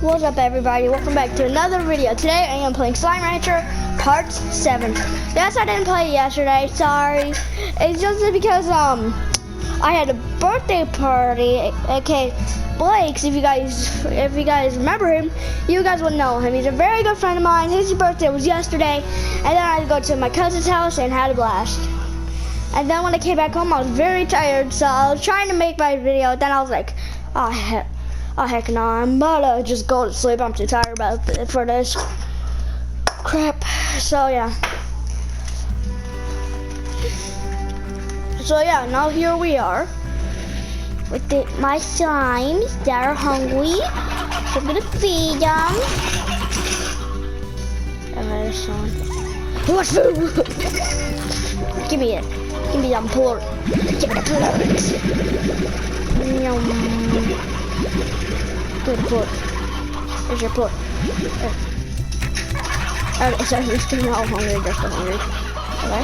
What's up, everybody? Welcome back to another video. Today I am playing Slime Rancher Part 7. Yes, I didn't play it yesterday, sorry. It's just because I had a birthday party. Okay, Blake's, if you guys remember him, you guys will know him. He's a very good friend of mine. His birthday was yesterday, and then I had to go to my cousin's house and had a blast. And then when I came back home, I was very tired, so I was trying to make my video. Then I was like, oh heck no, I'm about to just go to sleep. I'm too tired for this crap. So yeah. Now here we are with my slimes that are hungry. So I'm gonna feed them. Okay, this one. Who wants food? Give me it. Give me some pork. Give me the pork. Yum. Good pork. There's your pork. Alright, so we're still not hungry, they're still hungry. Okay.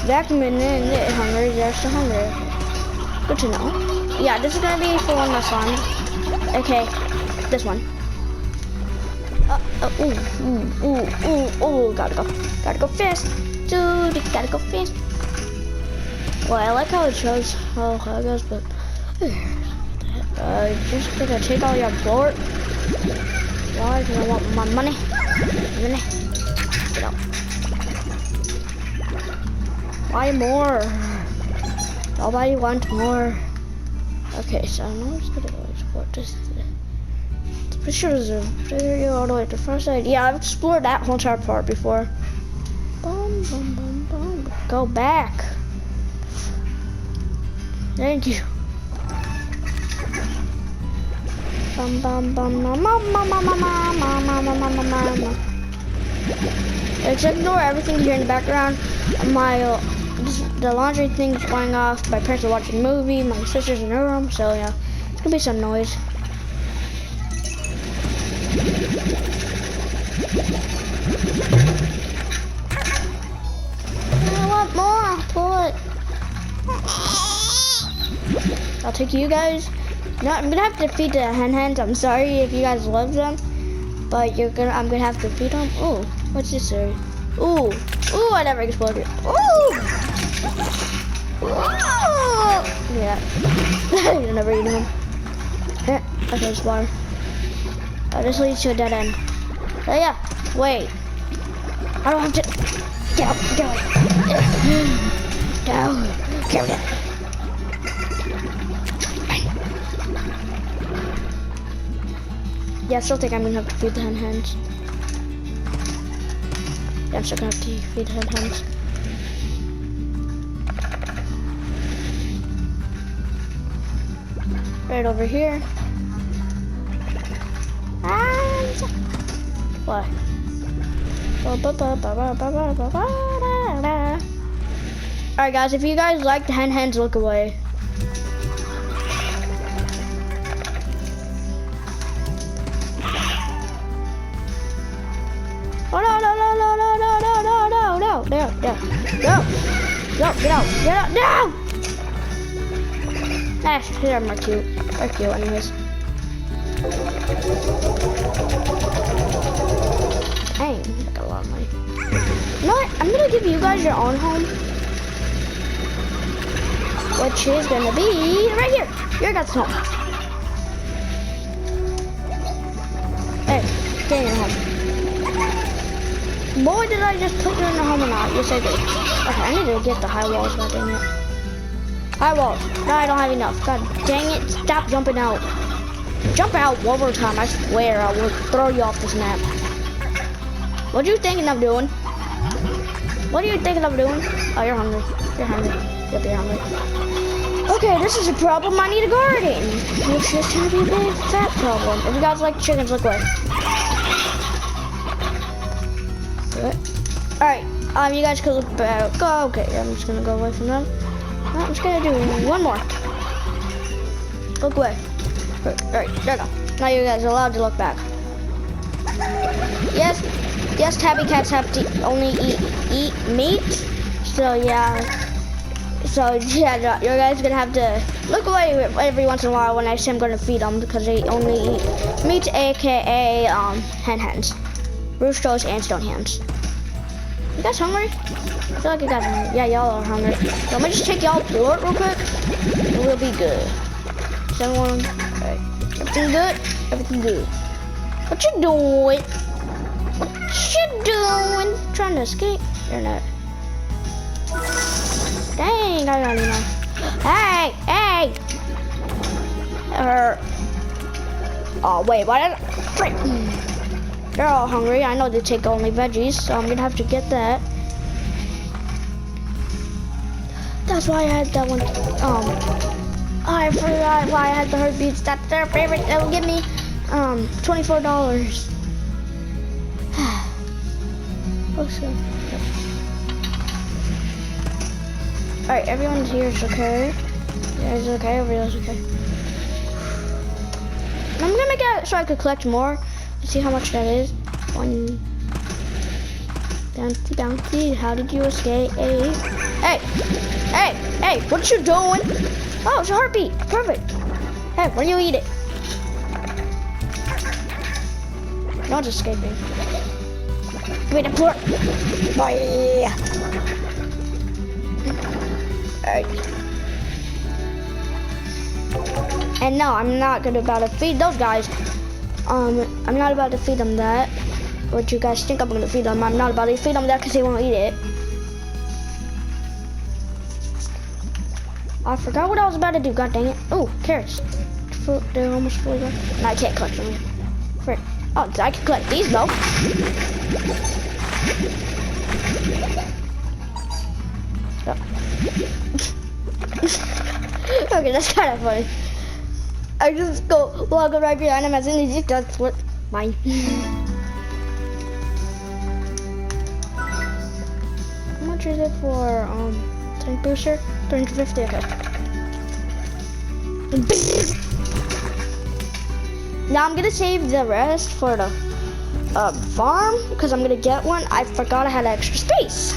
Vacuum in, they're hungry, they're still hungry. Good to know. Yeah, this is gonna be for one last one. Okay, this one. Gotta go fast. Dude, gotta go fast. Well, I like how it shows how it goes, but just gonna take all your pork. Why? Because I want my money. Get out. Why more? Nobody wants more. Okay, so I'm just gonna go explore this. I'm pretty sure there's a video all the way to the front side. Yeah, I've explored that whole entire part before. Boom, boom, boom, boom. Go back. Thank you. Bum bum bum bum bum bum bum bum. Just ignore everything here in the background. The laundry thing's going off. My parents are watching a movie. My sister's in her room, so yeah, it's gonna be some noise. I want more. Pull it. I'll take you guys. No, I'm gonna have to feed the hens. I'm sorry if you guys love them, but I'm gonna have to feed them. Ooh, what's this area? Ooh, I never exploded. Ooh, yeah. You're never eating them. Okay, there's water. Oh, this leads to a dead end. Oh yeah, wait. I don't have to. Get out. Get out. Yeah, I still think I'm gonna have to feed the hens. Yeah, I'm still gonna have to feed the hens. Right over here. And what? Alright guys, if you guys like the hens, look away. Oh no! Get out! No! They're more cute. They're cute anyways. Dang, I got a lot of money. You know what? I'm gonna give you guys your own home. Which is gonna be right here. Your guys' home. Hey, stay in your home. Boy, did I just put you in the home or not? Yes, I did. Okay, I need to get the high walls, god dang it. High walls. No, I don't have enough. God dang it. Stop jumping out. Jump out one more time. I swear I will throw you off this map. What are you thinking of doing? What are you thinking of doing? Oh, you're hungry. You're hungry. Yep, you're hungry. Okay, this is a problem. I need a garden. It's just gonna be a big fat problem. If you guys like chickens, look away. Alright, you guys could look back. Go, okay, I'm just gonna go away from them. No, I'm just gonna do one more. Look away. Alright, there we go. Now you guys are allowed to look back. Yes, tabby cats have to only eat meat. So yeah, So yeah, you guys gonna have to look away every once in a while when I say I'm gonna feed them because they only eat meat, aka hens, roosters, and stone hens. You guys hungry? I feel like you guys are hungry. Yeah, y'all are hungry. So let me just take y'all plort real quick, and we'll be good. Someone, alright. Everything good? Everything good. What you doing? What you doing? Trying to escape? You're not. Dang, I don't know. Hey, hey! Oh, wait, what? Frick. They're all hungry. I know they take only veggies, so I'm gonna have to get that. That's why I had that one. I forgot why I had the heartbeats. That's their favorite. That will give me $24. Okay. Alright, everyone's here is okay. Yeah, it's okay, everyone's okay. I'm gonna make it so I could collect more. Let's see how much that is. One. Bouncy, bouncy, how did you escape? Hey, hey, hey, what you doing? Oh, it's a heartbeat, perfect. Hey, when you eat it? Not escaping. Wait, a plort. Bye. Alright. And no, I'm not about to feed those guys. I'm not about to feed them that. What you guys think I'm gonna feed them? I'm not about to feed them that because they won't eat it. I forgot what I was about to do. God dang it! Oh, carrots. They're almost fully gone. No, I can't collect them. Frick. Oh, I can collect these though. Okay, that's kind of funny. I just walk right behind him as soon as he does flip mine. How much is it for tank booster? 350. Okay. Now I'm gonna save the rest for the farm because I'm gonna get one. I forgot I had extra space.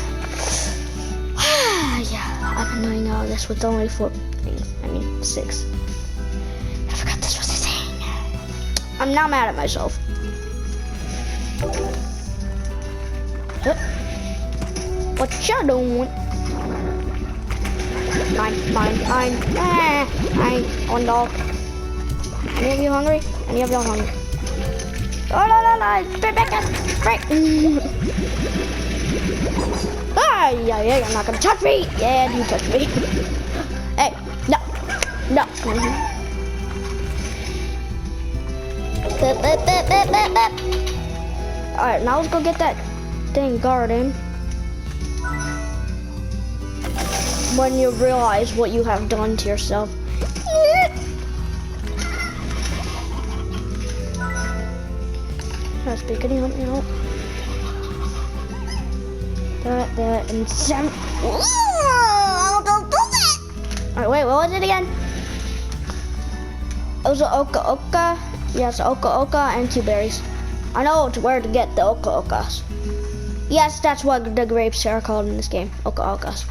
Yeah, I've been doing all this with only 6. I forgot this was a thing. I'm now mad at myself. What you doing? Mine. One dog. Any of you hungry? Any of y'all hungry? Oh, no, spit back up. Right. Yeah, you're not gonna touch me. Yeah, you touch me. Hey, no. Alright, now let's go get that dang garden. When you realize what you have done to yourself. Can I speak? Can you help me out? That, and some. Alright, wait, what was it again? It was an oka. Yes, oka and 2 berries. I know where to get the okas. Yes, that's what the grapes are called in this game. Okas.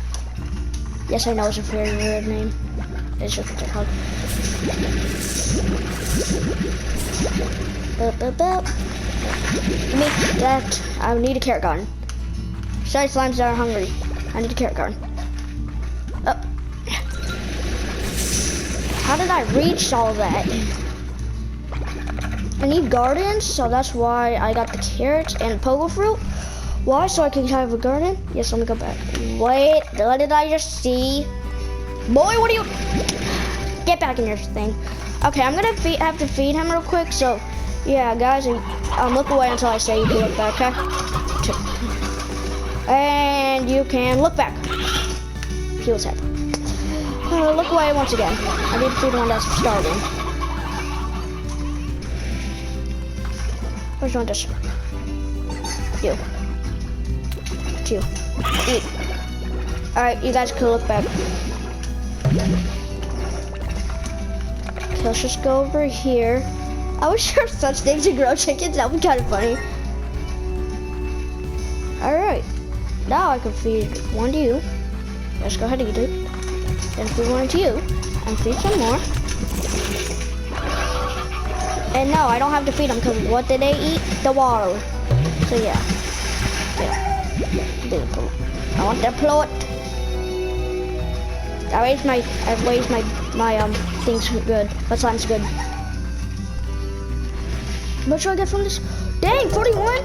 Yes, I know it's a very weird name. It's just what they're called. Make that. I need a carrot garden. Sorry, slimes that are hungry. I need a carrot garden. Oh. How did I reach all that? I need gardens, so that's why I got the carrots and pogo fruit. Why? So I can have a garden? Yes, let me go back. Wait, what did I just see? Boy, what are you? Get back in your thing. Okay, I'm gonna have to feed him real quick, so yeah, guys, look away until I say you can look back, okay? And you can look back. See what's happening. Look away once again. I need to feed one that's starving. Where's one that's you? 2. Eat. Alright, you guys can look back. Okay, let's just go over here. I wish there were such things to grow chickens. That would be kind of funny. Alright. Now I can feed one to you. Let's go ahead and eat it. Then feed one to you. And feed some more. And no, I don't have to feed them because what did they eat? The water. So yeah. I want to plot. I raised my things good. But slime's good. What should I get from this? Dang, 41?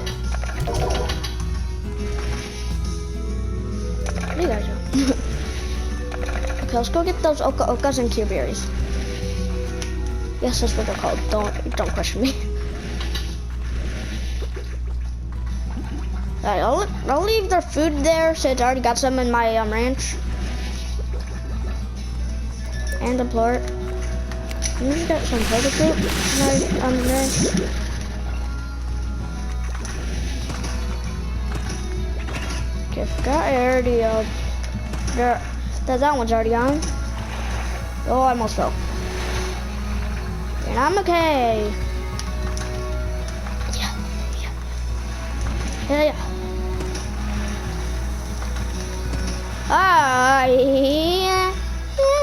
What do you guys do? Okay, let's go get those okas and cure berries. Yes, that's what they're called. Don't question me. Alright, I'll leave their food there since I already got some in my ranch. And the plort. Let me just get some potato fruit in my ranch. Okay, forgot I already that one's already on. Oh, I almost fell. And I'm okay. Yeah.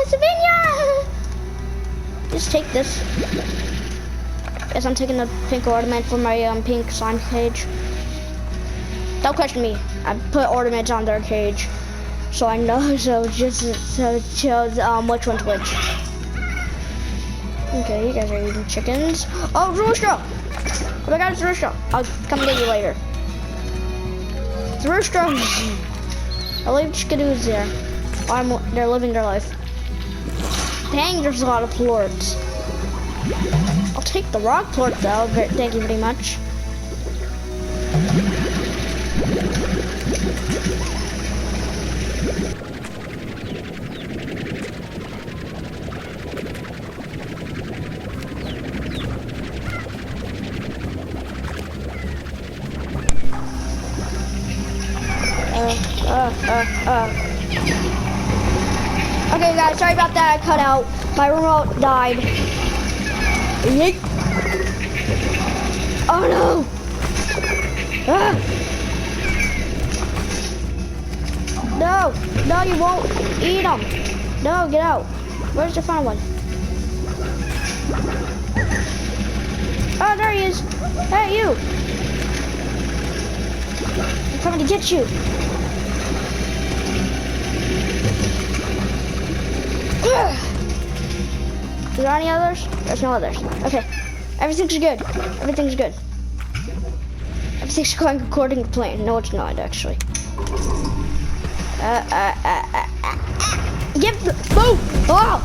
Savannah! Just take this. Yes, I'm taking the pink ornament for my pink slime cage. Don't question me. I put ornaments on their cage, so I know. So it shows which one's which. Okay, you guys are eating chickens. Oh, rooster! Oh my God, it's rooster! I'll come get you later. It's rooster. I'll leave chickadoos there. They're living their life. Dang, there's a lot of plorts. I'll take the rock plort though. Thank you very much. Okay guys, sorry about that, I cut out. My remote died. Yeet. Oh no! Ah. No, you won't eat them. No, get out. Where's the final one? Oh, there he is. Hey, you. I'm coming to get you. Is there any others? There's no others. Okay. Everything's good. Everything's good. Everything's going according to plan. No, it's not, actually. Give the boom! Oh!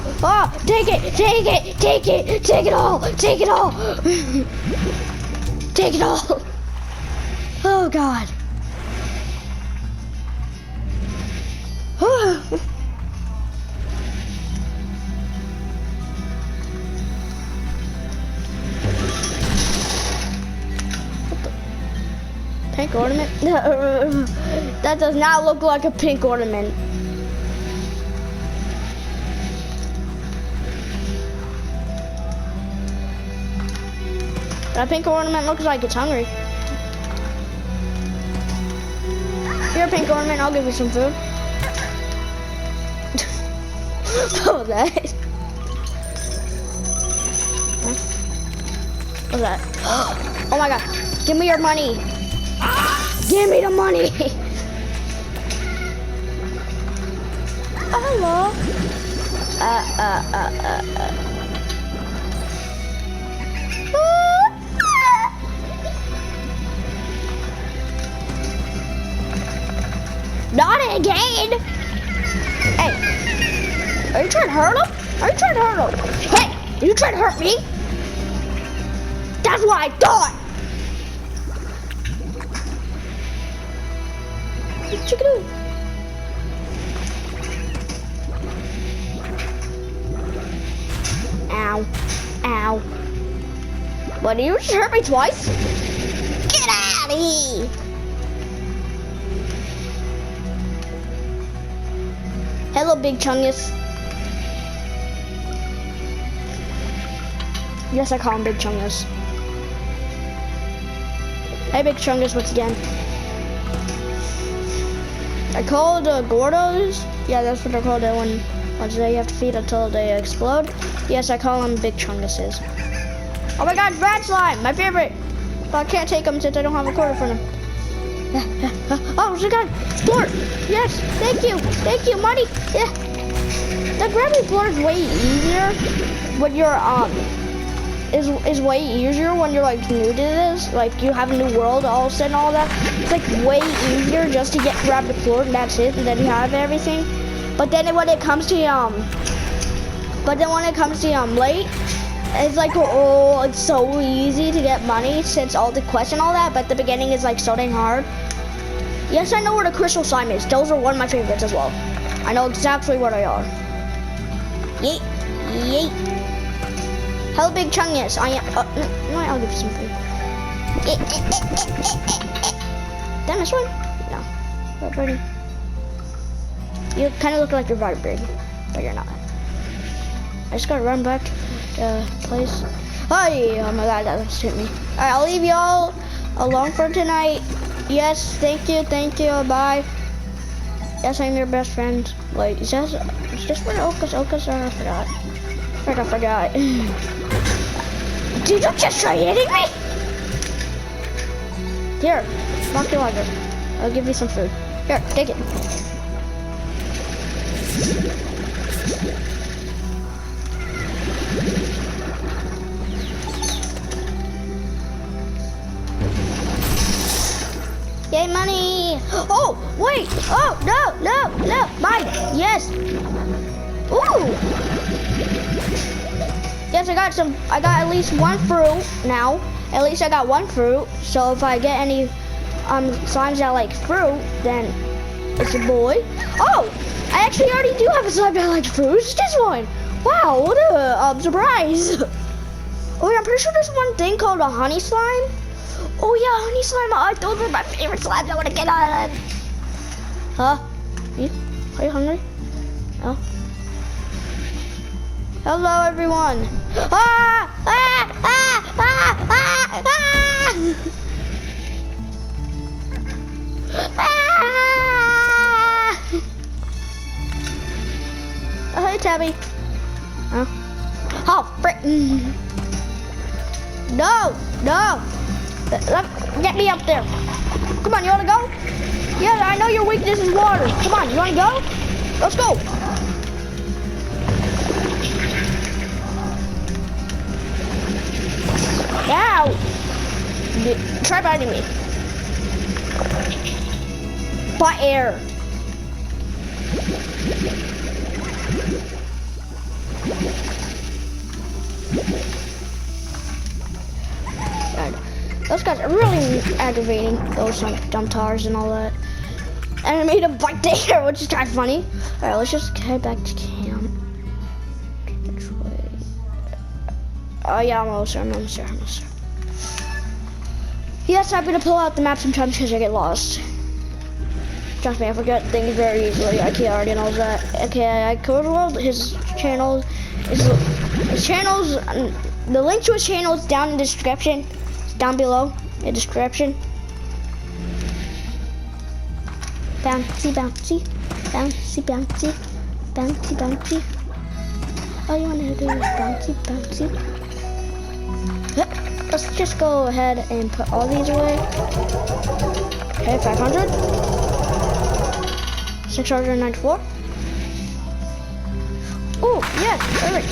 Take it! Take it! Take it! Take it all! Take it all! Take it all! Oh God! Pink ornament? That does not look like a pink ornament. That pink ornament looks like it's hungry. Here, pink ornament, I'll give you some food. What was that? What's that? Oh my God, give me your money. Give me the money! Hello? Not again! Hey, are you trying to hurt him? Are you trying to hurt him? Hey, are you trying to hurt me? That's what I thought! Check it out. Ow. Ow. What, did you just hurt me twice? Get out of here! Hello, Big Chungus. Yes, I call him Big Chungus. Hey, Big Chungus, once again. I called gordos. Yeah, that's what they're called. That one. Once they have to feed until they explode. Yes, I call them big chunguses. Oh my god, rat slime, my favorite. But I can't take them since I don't have a quarter for them. Oh my god, floor. Yes, thank you, Marty. Yeah. The grabbing floor is way easier when you're is way easier when you're like new to this. Like you have a new world all of a sudden, all that. It's like way easier just to grab the floor and that's it, and then you have everything. But then when it comes to late, it's like oh, it's so easy to get money since all the quests and all that. But the beginning is like so dang hard. Yes, I know where the crystal slime is. Those are one of my favorites as well. I know exactly where they are. Yeet, yeet. Hello, big chungus. I am. No, I'll give you some food. Done this one? No. What, Birdie? You kind of look like you're vibrating, but you're not. I just gotta run back to the place. Oh my god, that just hit me. Alright, I'll leave y'all alone for tonight. Yes, thank you, bye. Yes, I'm your best friend. Wait, is this for the Ocas? Or I forgot. Did you just try hitting me? Here, monkey lager. I'll give you some food. Here, take it. Yay, money! Oh, wait! Oh, no! Mine! Yes! Ooh! Yes, I got at least one fruit now. At least I got one fruit. So if I get any slimes that like fruit, then it's a boy. Oh! I actually already do have a slime that likes fruit. It's this one! Wow, what a surprise! Oh yeah, I'm pretty sure there's one thing called a honey slime. Oh yeah, honey slime. Those were my favorite slimes. I want to get on. Huh? Are you hungry? Oh. Hello, everyone. Ah! Oh, hey, Tabby. Oh. Oh, frick. No. Get me up there. Come on, you wanna go? Yeah, I know your weakness is water. Come on, you wanna go? Let's go. Ow! Try biting me. By air. God. Those guys are really aggravating, those dump towers and all that. And I made a bite the air, which is kind of funny. Alright, let's just head back to camp. Which way? Oh yeah, I'm almost there. Yes, I'm gonna pull out the map sometimes because I get lost. Trust me, I forget things very easily. I can't already know that. Okay, I covered world. His channels, the link to his channel is down in the description. It's down below in the description. Bouncy, bouncy, bouncy, bouncy, bouncy, bouncy. All you wanna do is bouncy, bouncy. Let's just go ahead and put all these away. Okay, 500. 694. Oh, yes, perfect.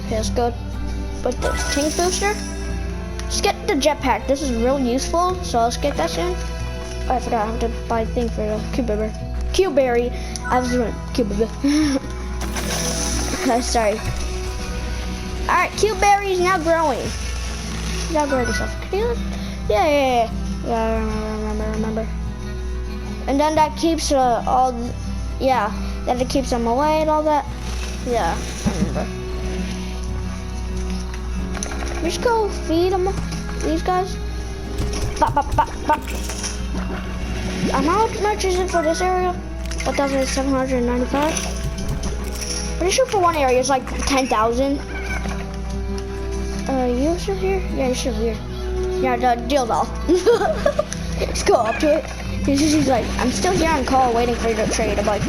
Okay, let's go with the tank booster. Let's get the jetpack. This is real useful, so let's get that soon. Oh, I forgot I have to buy the thing for the cube berry. I was doing cube berry. Sorry. Alright, cube berry is now growing. Now grow yourself. Yeah. Remember. And then that keeps then it keeps them away and all that. Yeah, I remember. We just go feed them, these guys. Bop, bop, bop, bop. How much is it for this area? 1,795. Pretty sure for one area it's like 10,000. You still here? Yeah, you're still here. Yeah, the deal's off. Let's go up to it. He's like, I'm still here on call waiting for you to trade. I'm like,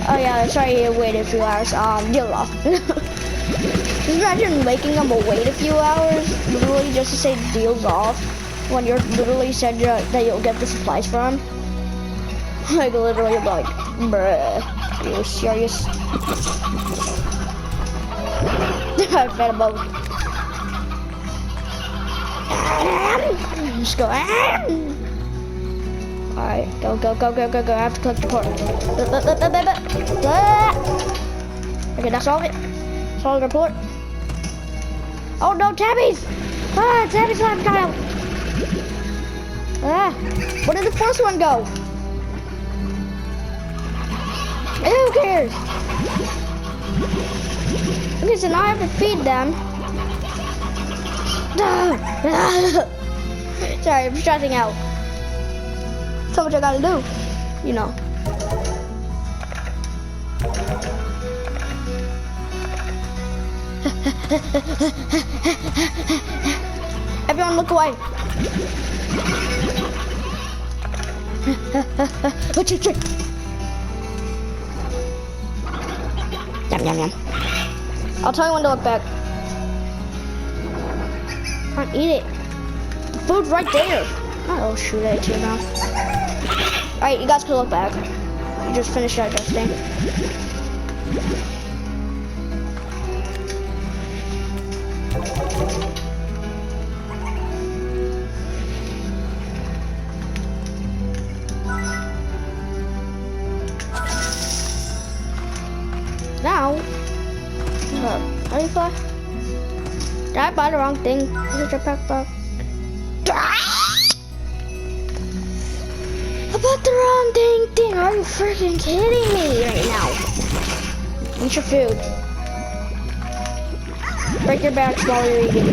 oh yeah, sorry you waited a few hours. Deal's off. Just imagine making them wait a few hours, literally just to say deal's off, when you're literally said that you'll get the supplies from. Like literally, like, bruh, are you serious? I fed him over. Just go. Alright, go. I have to collect the port. Okay, that's all of it. That's all the report. Oh no, tabbies! Tabbies haven't got out. Where did the first one go? Who cares? Okay, so now I have to feed them. Sorry, I'm stressing out. So much I gotta do, you know. Everyone look away. Yum. I'll tell you when to look back. Can't eat it. The food's right there. Oh shoot, I ate you now. Alright, you guys can look back. You just finished digesting. Now, how do you fly? Did I buy the wrong thing? Is it your backpack? I bought the wrong dang thing. Are you freaking kidding me right now? Eat your food. Break your backs while you're eating.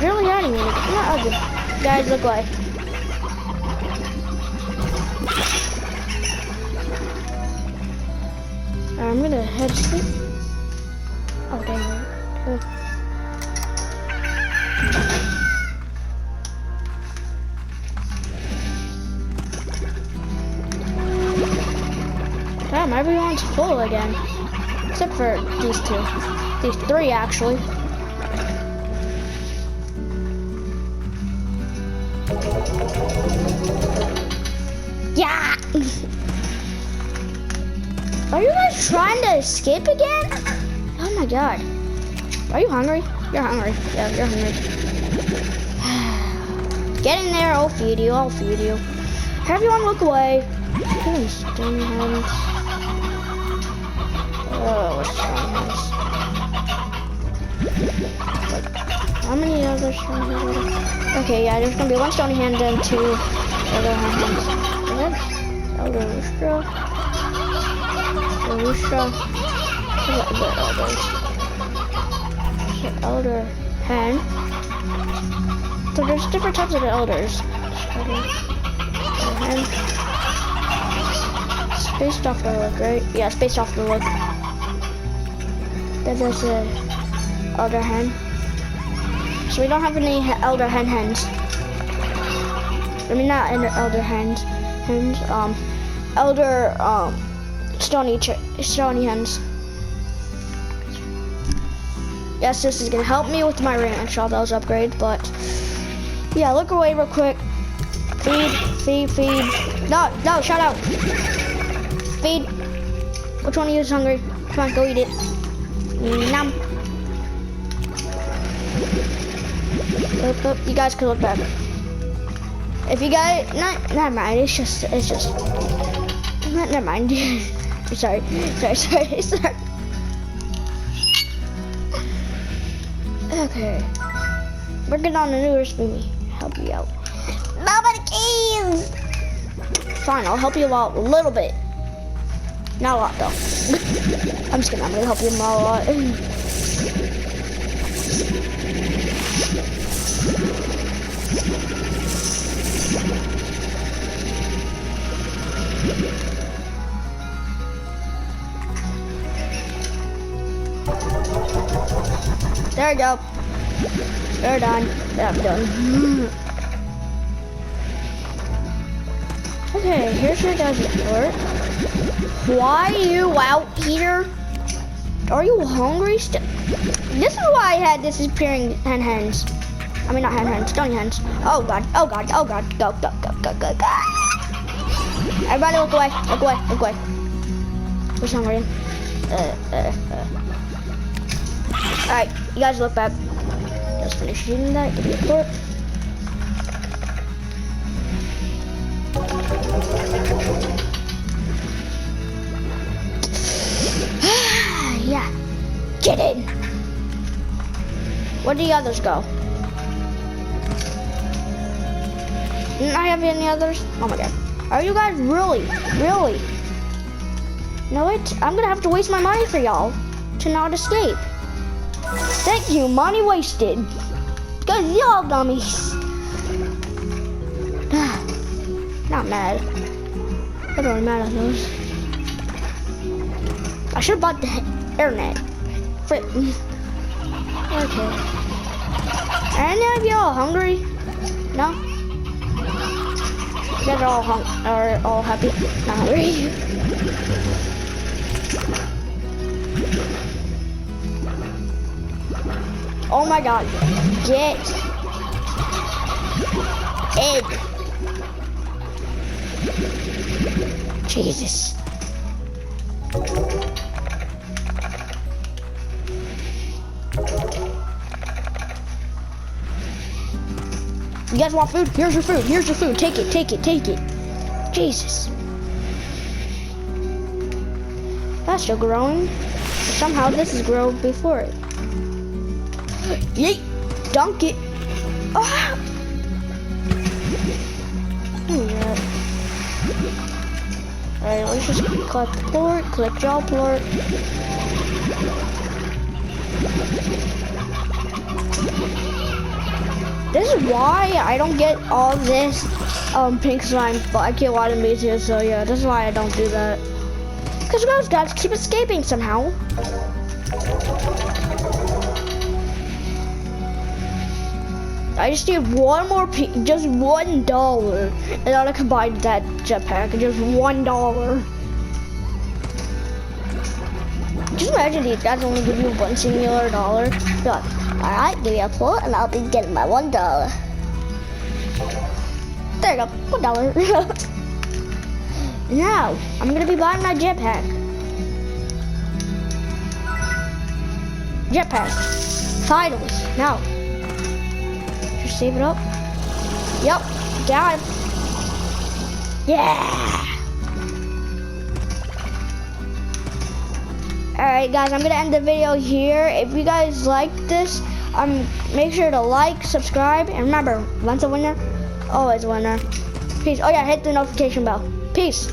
Really hurting me. Not ugly. Guys, look away. I'm gonna head sleep. Oh dang it. Damn, everyone's full again. Except for these two. These three actually. Yeah! Are you guys trying to escape again? Oh my god. Are you hungry? You're hungry. Yeah, you're hungry. Get in there, I'll feed you. Everyone look away. Stone hens. Oh, stone hens. How many other stone hens? Okay, yeah, there's gonna be one stony hen and two other hens. Elder Rooster. Elder hen. So there's different types of elders. Hen. Based off the look, right? Yeah, it's based off the look. Then there's the elder hen. So we don't have any elder hens. I mean, not elder hens. Elder stony hens. Yes, this is gonna help me with my ranch, all those upgrades, but yeah, look away real quick. Feed. No, shout out. Feed. Which one of you is hungry? Come on, go eat it. Nom. You guys can look back. If you guys, never mind. It's just. Never mind. Sorry. Okay. Working on a new recipe. Help you out. Mama the key. please. Fine, I'll help you out a little bit. Not a lot though. I'm just kidding, I'm gonna help you out a lot. There we go. They're done. Yeah, I'm done. Okay, here's your guys' report. Why are you out here? Are you hungry still? This is why I had disappearing hens. I mean, not hens, stony hens. Oh god, oh god, oh god. Go, go, go, go, go, go. Everybody look away, look away, look away. Who's hungry? Alright, you guys look back. Just finish eating that, give me a report. Yeah, get in. Where did the others go? Didn't I have any others? Oh my god. Are you guys really? No, I'm gonna have to waste my money for y'all to not escape. Thank you, money wasted. Because y'all dummies. Not mad. I'm really mad at those. I should have bought the internet. Okay. Any of y'all hungry? No? You guys are all happy? Not hungry. Oh my god. Get in. Jesus. You guys want food? Here's your food. Here's your food. Take it, take it, take it. Jesus. That's still growing. Somehow this is grown before it. Yeet. Dunk it. Ah. Alright, let's just collect the plort, collect y'all plort. This is why I don't get all this pink slime, but I get a lot of meat here, so yeah, this is why I don't do that. Because those guys keep escaping somehow. I just need one more just $1, and then I can buy that jetpack, just $1. Just imagine these guys only give you one singular dollar. Be like, alright, give me a plort and I'll be getting my $1. There you go, $1. Now, I'm gonna be buying my jetpack. Jetpack. Finally, now. Just save it up. Yep, got it. Yeah. Alright guys, I'm gonna end the video here. If you guys like this, make sure to like, subscribe, and remember, once a winner, always a winner. Peace. Oh yeah, hit the notification bell. Peace.